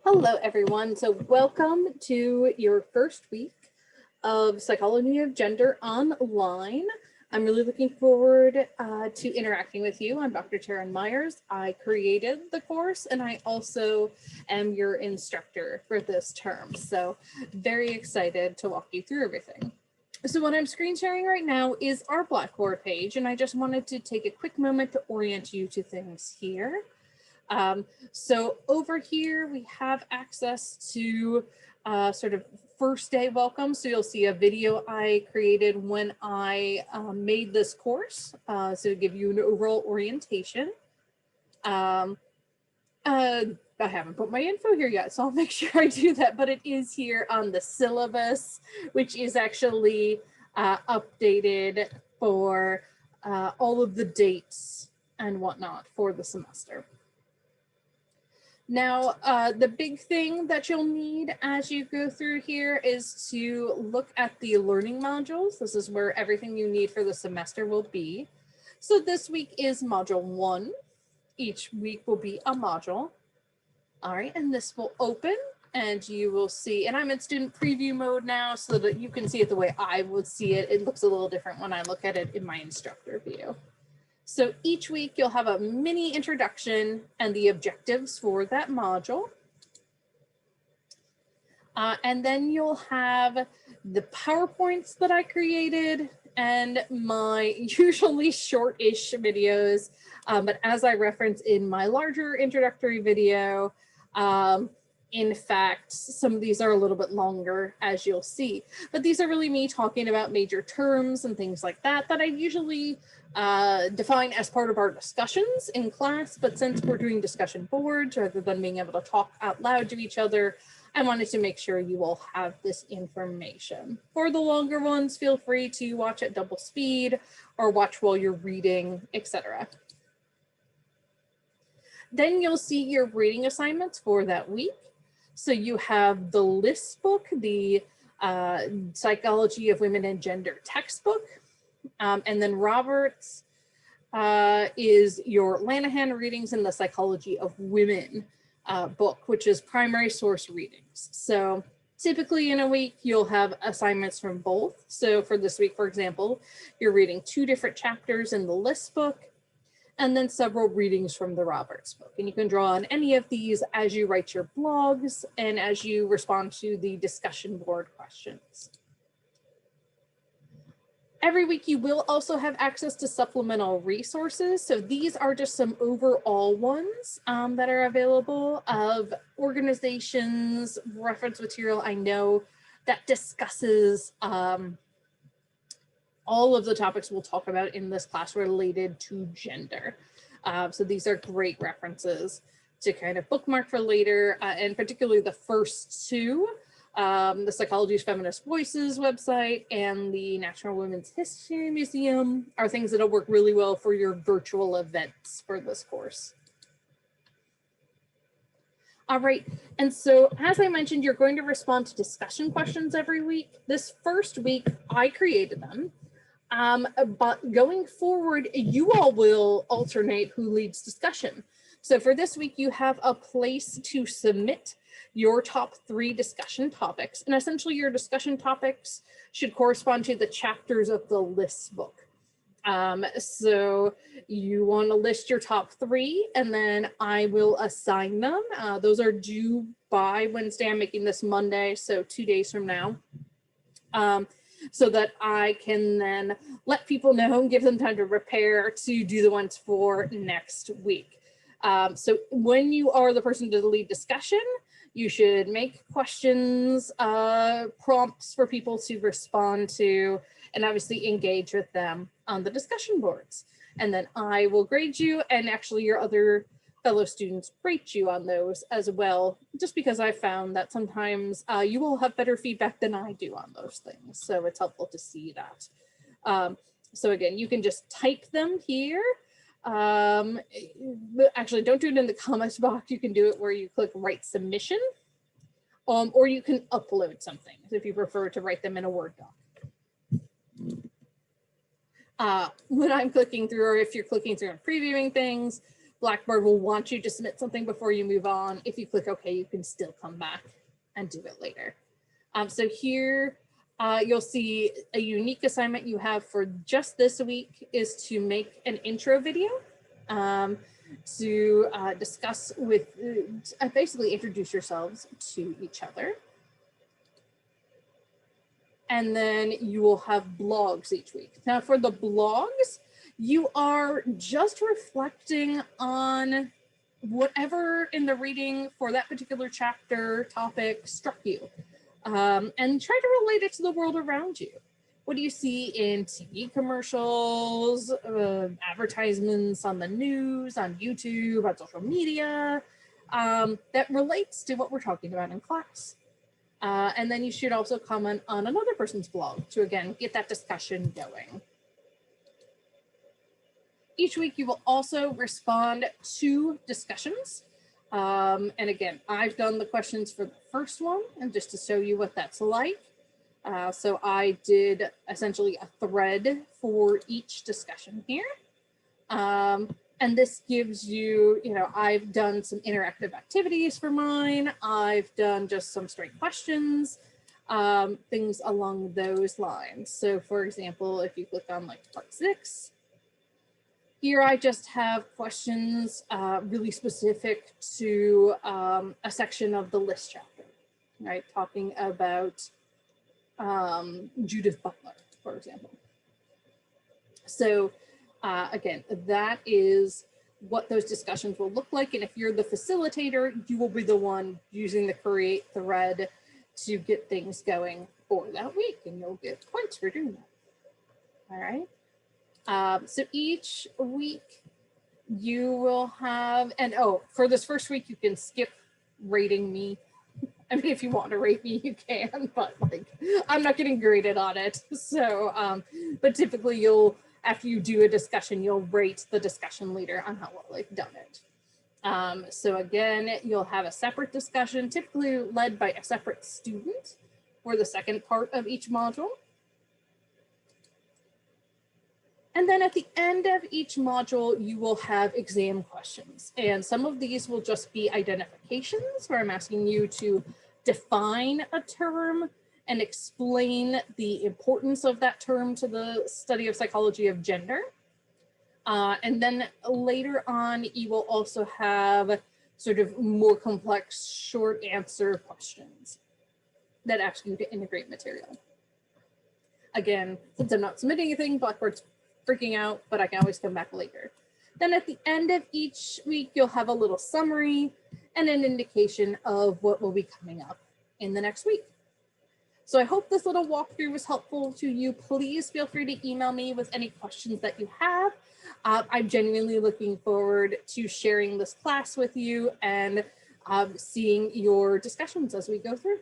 Hello, everyone. So welcome to your first week of Psychology of Gender online. I'm really looking forward to interacting with you. I'm Dr. Taryn Myers. I created the course and I also am your instructor for this term. So very excited to walk you through everything. So what I'm screen sharing right now is our Blackboard page, and I just wanted to take a quick moment to orient you to things here. So over here, we have access to sort of first day welcome. So you'll see a video I created when I made this course, so to give you an overall orientation. I haven't put my info here yet, so I'll make sure I do that, but it is here on the syllabus, which is actually updated for all of the dates and whatnot for the semester. Now, the big thing that you'll need as you go through here is to look at the learning modules. This is where everything you need for the semester will be. So this week is module 1. Each week will be a module. All right, and this will open and you will see, and I'm in student preview mode now so that you can see it the way I would see it. It looks a little different when I look at it in my instructor view. So each week you'll have a mini introduction and the objectives for that module. And then you'll have the PowerPoints that I created and my usually short-ish videos. But as I referenced in my larger introductory video, in fact, some of these are a little bit longer, as you'll see. But these are really me talking about major terms and things like that I usually define as part of our discussions in class. But since we're doing discussion boards, rather than being able to talk out loud to each other, I wanted to make sure you all have this information. For the longer ones, feel free to watch at double speed or watch while you're reading, etc. Then you'll see your reading assignments for that week. So you have the list book, the Psychology of Women and Gender textbook, and then Roberts is your Lanahan readings in the Psychology of Women book, which is primary source readings. So typically in a week, you'll have assignments from both. So for this week, for example, you're reading 2 different chapters in the list book, and then several readings from the Roberts book. And you can draw on any of these as you write your blogs and as you respond to the discussion board questions. Every week you will also have access to supplemental resources. So these are just some overall ones that are available of organizations, reference material I know that discusses all of the topics we'll talk about in this class related to gender. So these are great references to kind of bookmark for later, and particularly the first 2, the Psychology of Feminist Voices website and the National Women's History Museum are things that'll work really well for your virtual events for this course. All right, and so as I mentioned, you're going to respond to discussion questions every week. This first week, I created them. But going forward, you all will alternate who leads discussion. So for this week, you have a place to submit your top 3 discussion topics. And essentially your discussion topics should correspond to the chapters of the list book. So you want to list your top 3 and then I will assign them. Those are due by Wednesday. I'm making this Monday, so 2 days from now. So that I can then let people know and give them time to prepare to do the ones for next week. So when you are the person to lead discussion, you should make questions, prompts for people to respond to, and obviously engage with them on the discussion boards. And then I will grade you, and actually your other fellow students rate you on those as well, just because I found that sometimes you will have better feedback than I do on those things. So it's helpful to see that. So again, you can just type them here. Actually, don't do it in the comments box. You can do it where you click write submission, or you can upload something if you prefer to write them in a Word doc. When I'm clicking through, or if you're clicking through and previewing things, Blackboard will want you to submit something before you move on. If you click OK, you can still come back and do it later. So here you'll see a unique assignment you have for just this week is to make an intro video to discuss with, basically introduce yourselves to each other. And then you will have blogs each week. Now for the blogs, you are just reflecting on whatever in the reading for that particular chapter topic struck you, and try to relate it to the world around you. What do you see in TV commercials, advertisements on the news, on YouTube, on social media, that relates to what we're talking about in class? And then you should also comment on another person's blog to, again, get that discussion going. Each week, you will also respond to discussions. And again, I've done the questions for the first one, and just to show you what that's like. So I did essentially a thread for each discussion here. And this gives you, I've done some interactive activities for mine. I've done just some straight questions, things along those lines. So for example, if you click on like part 6, here I just have questions really specific to a section of the list chapter, right? Talking about Judith Butler, for example. So again, that is what those discussions will look like. And if you're the facilitator, you will be the one using the create thread to get things going for that week, and you'll get points for doing that. All right. So each week you will have, and for this first week, you can skip rating me. I mean, if you want to rate me, you can, but like, I'm not getting graded on it. So, but typically after you do a discussion, you'll rate the discussion leader on how well they've done it. So again, you'll have a separate discussion, typically led by a separate student for the second part of each module. And then at the end of each module, you will have exam questions. And some of these will just be identifications, where I'm asking you to define a term and explain the importance of that term to the study of psychology of gender. And then later on, you will also have sort of more complex short answer questions that ask you to integrate material. Again, since I'm not submitting anything, Blackboard's freaking out, but I can always come back later. Then at the end of each week, you'll have a little summary and an indication of what will be coming up in the next week. So I hope this little walkthrough was helpful to you. Please feel free to email me with any questions that you have. I'm genuinely looking forward to sharing this class with you and seeing your discussions as we go through.